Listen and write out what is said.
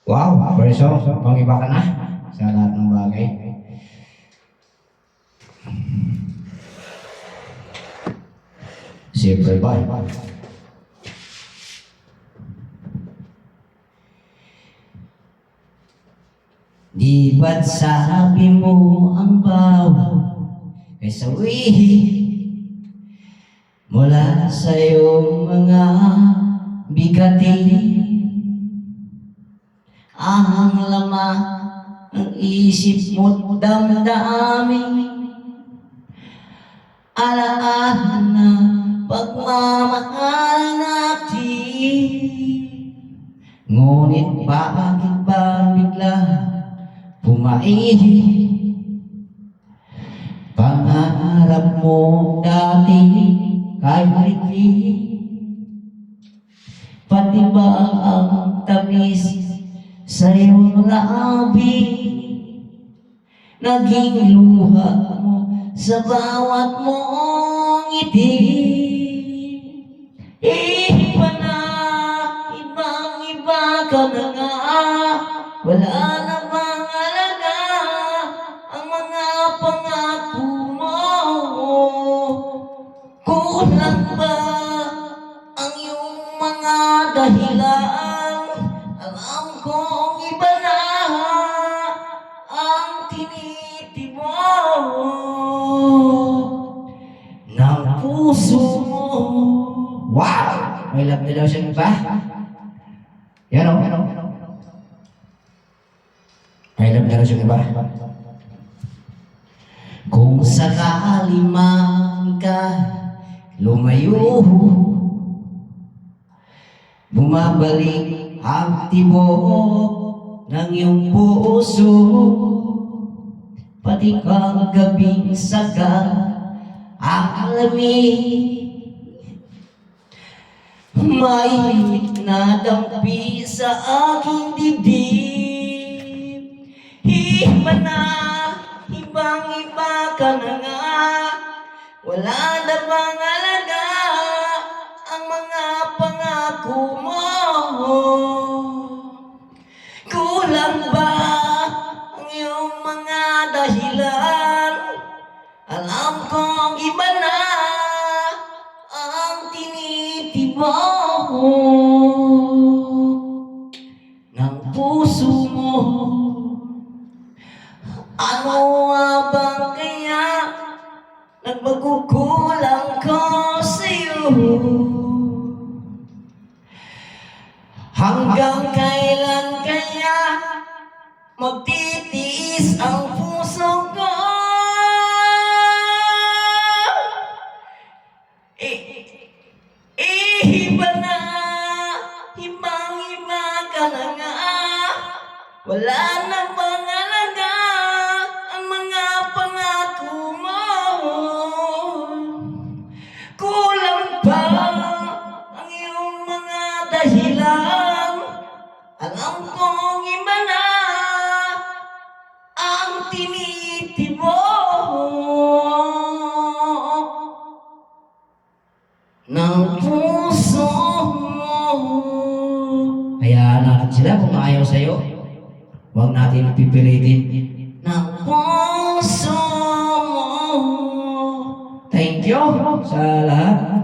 Wow, verso, pang-iba ka na sa lahat ng bagay. Siyempre ba? Di ba't sabi mo ang bawat ay sawihin mula sa iyong mga bigatin? Ang laman ng isip mo't damdamin, alaala na pagmamahal natin. Ngunit bakit ba bigla pumainit? Pangarap mo dati kay Marikli, pati ba ang tamis sa iyong labi naging luha mo sa bawat mong ngiti? Iba na, ibang-iba ka na nga, wala na bang alaga ang mga pangako mo? Kulang ba ang iyong mga dahilan? Alam kong iba na ang tinitibok ng puso mo. Wow! May love na daw siyang iba. Yan o. May love na daw siyang iba. Kung sakali man ka lumayo, bumabalik ang tibok ng iyong puso, pati kang gabing sagat alamin. May nadampi sa aking dibdib. Iba na, ibang-iba ka na nga, wala na bang alaga ang mga pangako mo? Kulang ba ang iyong mga dahilan? Alam kong iba na ang tinitibok ng puso mo. Ano nga bang kaya nagmagugulang ko sa'yo? Hanggang kailan kaya magtitiis ang puso ko? Iba na, ibang-iba ka na nga, wala na bang alaga ang mga pangako mo? Kulang ba ang iyong mga dahilan? Alam kong iba na ang tinitibok ng puso mo. Hayaan natin sila kung ayaw sa'yo. Huwag natin pipilitin ng puso mo. Thank you sa lahat.